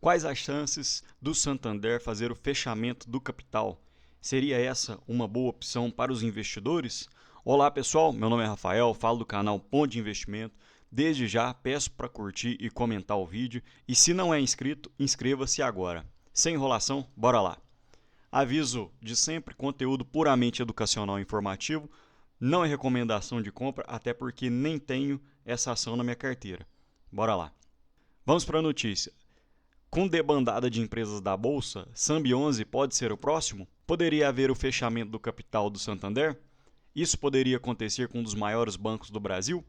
Quais as chances do Santander fazer o fechamento do capital? Seria essa uma boa opção para os investidores? Olá pessoal, meu nome é Rafael, falo do canal Ponto de Investimento. Desde já peço para curtir e comentar o vídeo e se não é inscrito, inscreva-se agora. Sem enrolação, bora lá! Aviso de sempre, conteúdo puramente educacional e informativo, não é recomendação de compra, até porque nem tenho essa ação na minha carteira. Bora lá! Vamos para a notícia. Com debandada de empresas da Bolsa, Sambi11 pode ser o próximo? Poderia haver o fechamento do capital do Santander? Isso poderia acontecer com um dos maiores bancos do Brasil?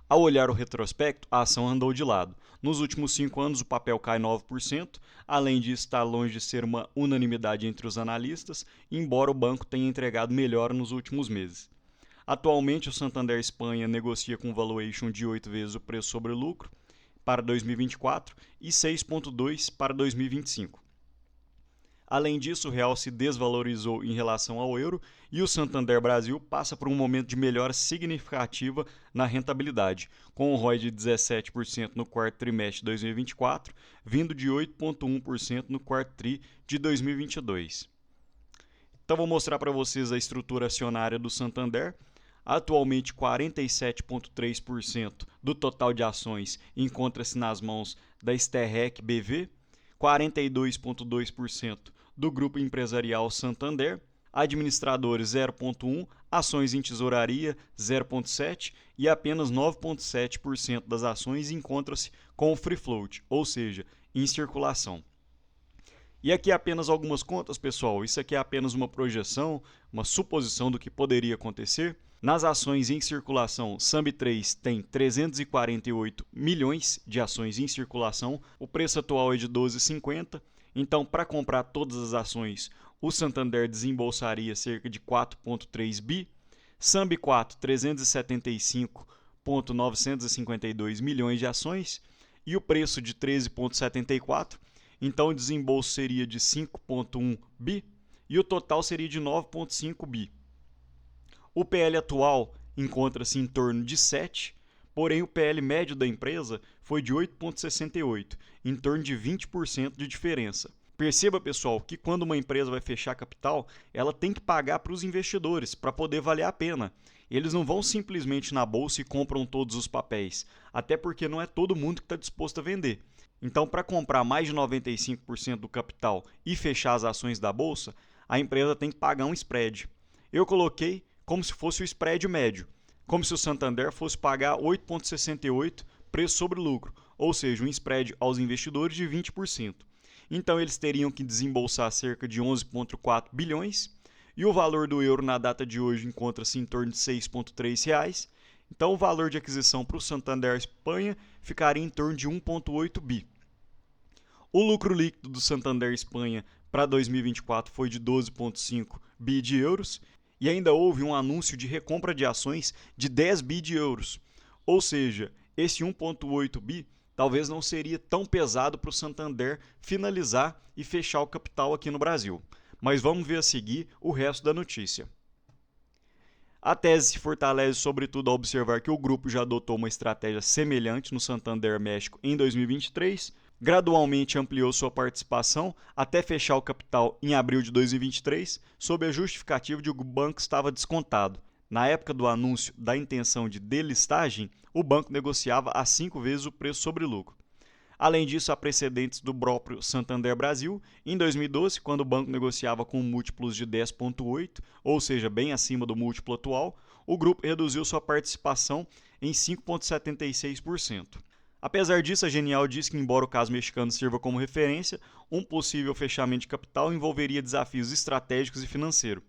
Ao olhar o retrospecto, a ação andou de lado. Nos últimos 5 anos, o papel cai 9%, além disso, está longe de ser uma unanimidade entre os analistas, embora o banco tenha entregado melhora nos últimos meses. Atualmente, o Santander Espanha negocia com valuation de 8 vezes o preço sobre lucro para 2024 e 6,2 para 2025. Além disso, o real se desvalorizou em relação ao euro e o Santander Brasil passa por um momento de melhora significativa na rentabilidade, com o ROI de 17% no quarto trimestre de 2024, vindo de 8,1% no quarto tri de 2022. Então vou mostrar para vocês a estrutura acionária do Santander. Atualmente, 47,3% do total de ações encontra-se nas mãos da Sterrec BV, 42,2% do Grupo Empresarial Santander, administradores 0,1%, ações em tesouraria 0,7% e apenas 9,7% das ações encontra-se com o free float, ou seja, em circulação. E aqui apenas algumas contas, pessoal. Isso aqui é apenas uma projeção, uma suposição do que poderia acontecer. Nas ações em circulação, Sambi3 tem 348 milhões de ações em circulação. O preço atual é de R$ 12,50. Então, para comprar todas as ações, o Santander desembolsaria cerca de 4,3 bi. Sambi4, 375,952 milhões de ações. E o preço de 13,74. Então, o desembolso seria de 5,1 bi e o total seria de 9,5 bi. O PL atual encontra-se em torno de 7, porém o PL médio da empresa foi de 8,68, em torno de 20% de diferença. Perceba, pessoal, que quando uma empresa vai fechar capital, ela tem que pagar para os investidores para poder valer a pena. Eles não vão simplesmente na bolsa e compram todos os papéis, até porque não é todo mundo que está disposto a vender. Então, para comprar mais de 95% do capital e fechar as ações da bolsa, a empresa tem que pagar um spread. Eu coloquei como se fosse o spread médio, como se o Santander fosse pagar 8,68 preço sobre lucro, ou seja, um spread aos investidores de 20%. Então, eles teriam que desembolsar cerca de 11,4 bilhões e o valor do euro na data de hoje encontra-se em torno de R$ 6,3. Então, o valor de aquisição para o Santander Espanha ficaria em torno de 1,8 bi. O lucro líquido do Santander Espanha para 2024 foi de 12,5 bi de euros e ainda houve um anúncio de recompra de ações de 10 bi de euros. Ou seja, esse 1,8 bi talvez não seria tão pesado para o Santander finalizar e fechar o capital aqui no Brasil. Mas vamos ver a seguir o resto da notícia. A tese se fortalece sobretudo ao observar que o grupo já adotou uma estratégia semelhante no Santander México em 2023, gradualmente ampliou sua participação até fechar o capital em abril de 2023, sob a justificativa de que o banco estava descontado. Na época do anúncio da intenção de delistagem, o banco negociava a 5 vezes o preço sobre lucro. Além disso, há precedentes do próprio Santander Brasil, em 2012, quando o banco negociava com múltiplos de 10,8, ou seja, bem acima do múltiplo atual, o grupo reduziu sua participação em 5,76%. Apesar disso, a Genial diz que, embora o caso mexicano sirva como referência, um possível fechamento de capital envolveria desafios estratégicos e financeiros.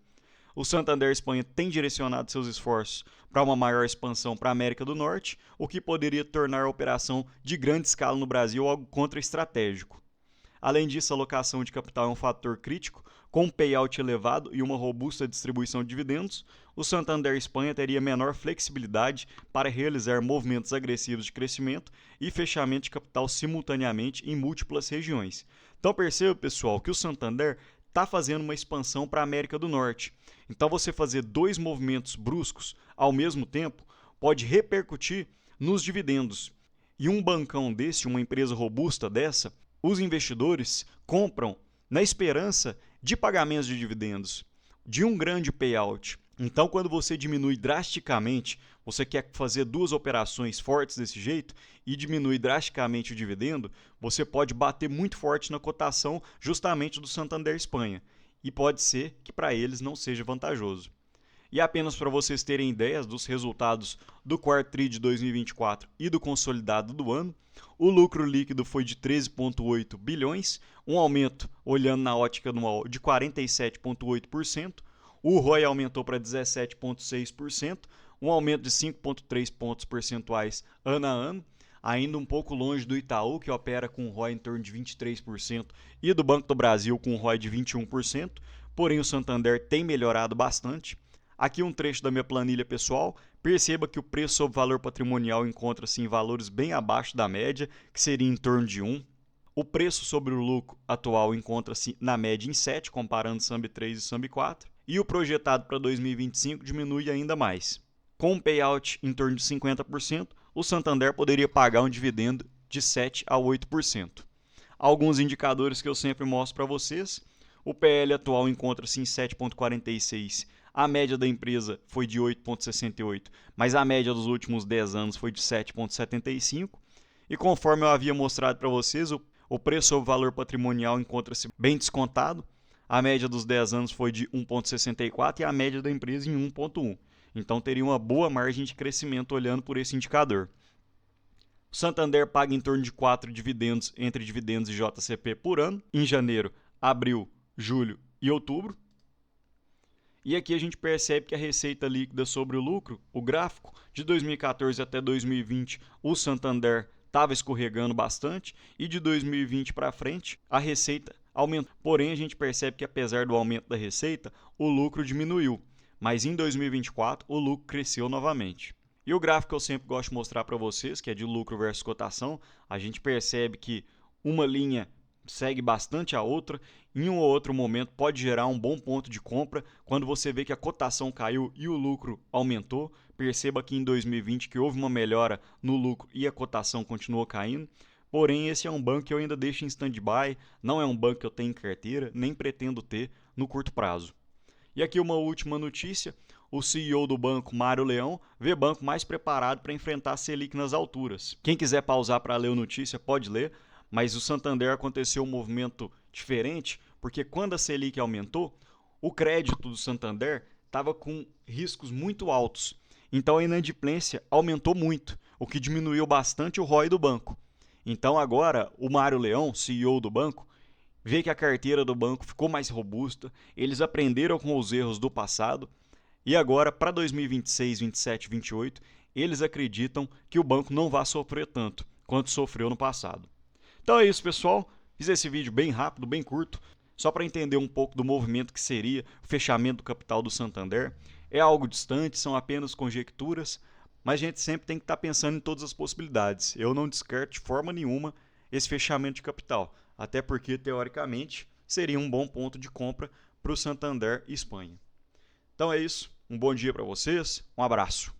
O Santander Espanha tem direcionado seus esforços para uma maior expansão para a América do Norte, o que poderia tornar a operação de grande escala no Brasil algo contra-estratégico. Além disso, a alocação de capital é um fator crítico, com um payout elevado e uma robusta distribuição de dividendos, o Santander Espanha teria menor flexibilidade para realizar movimentos agressivos de crescimento e fechamento de capital simultaneamente em múltiplas regiões. Então perceba, pessoal, que o Santander está fazendo uma expansão para a América do Norte. Então você fazer dois movimentos bruscos ao mesmo tempo pode repercutir nos dividendos. E um bancão desse, uma empresa robusta dessa, os investidores compram na esperança de pagamentos de dividendos, de um grande payout. Então, quando você diminui drasticamente, você quer fazer duas operações fortes desse jeito e diminui drasticamente o dividendo, você pode bater muito forte na cotação justamente do Santander Espanha. E pode ser que para eles não seja vantajoso. E apenas para vocês terem ideias dos resultados do quarto TRI de 2024 e do consolidado do ano, o lucro líquido foi de 13,8 bilhões, um aumento, olhando na ótica anual, de 47,8%. O ROI aumentou para 17,6%, um aumento de 5,3 pontos percentuais ano a ano, ainda um pouco longe do Itaú, que opera com um ROI em torno de 23%, e do Banco do Brasil com um ROI de 21%, porém o Santander tem melhorado bastante. Aqui um trecho da minha planilha pessoal. Perceba que o preço sobre valor patrimonial encontra-se em valores bem abaixo da média, que seria em torno de 1. O preço sobre o lucro atual encontra-se na média em 7, comparando SAMB 3 e SAMB 4. E o projetado para 2025 diminui ainda mais. Com um payout em torno de 50%, o Santander poderia pagar um dividendo de 7 a 8%. Alguns indicadores que eu sempre mostro para vocês. O PL atual encontra-se em 7,46. A média da empresa foi de 8,68, mas a média dos últimos 10 anos foi de 7,75. E conforme eu havia mostrado para vocês, o preço sobre valor patrimonial encontra-se bem descontado. A média dos 10 anos foi de 1,64 e a média da empresa em 1,1. Então teria uma boa margem de crescimento olhando por esse indicador. O Santander paga em torno de 4 dividendos entre dividendos e JCP por ano, em janeiro, abril, julho e outubro. E aqui a gente percebe que a receita líquida sobre o lucro, o gráfico, de 2014 até 2020, o Santander estava escorregando bastante e de 2020 para frente a receita aumentou. Porém, a gente percebe que apesar do aumento da receita, o lucro diminuiu. Mas em 2024 o lucro cresceu novamente. E o gráfico que eu sempre gosto de mostrar para vocês, que é de lucro versus cotação, a gente percebe que uma linha segue bastante a outra, em um ou outro momento pode gerar um bom ponto de compra quando você vê que a cotação caiu e o lucro aumentou. Perceba que em 2020 que houve uma melhora no lucro e a cotação continuou caindo. Porém, esse é um banco que eu ainda deixo em stand-by, não é um banco que eu tenho em carteira, nem pretendo ter no curto prazo. E aqui uma última notícia, o CEO do banco, Mário Leão, vê banco mais preparado para enfrentar a Selic nas alturas. Quem quiser pausar para ler a notícia pode ler, mas o Santander aconteceu um movimento diferente, porque quando a Selic aumentou, o crédito do Santander estava com riscos muito altos. Então a inadimplência aumentou muito, o que diminuiu bastante o ROI do banco. Então agora o Mário Leão, CEO do banco, vê que a carteira do banco ficou mais robusta, eles aprenderam com os erros do passado e agora para 2026, 27, 28, eles acreditam que o banco não vai sofrer tanto quanto sofreu no passado. Então é isso, pessoal. Fiz esse vídeo bem rápido, bem curto, só para entender um pouco do movimento que seria o fechamento do capital do Santander. É algo distante, são apenas conjecturas, mas a gente sempre tem que estar pensando em todas as possibilidades. Eu não descarto de forma nenhuma esse fechamento de capital, até porque, teoricamente, seria um bom ponto de compra para o Santander Espanha. Então é isso, um bom dia para vocês, um abraço.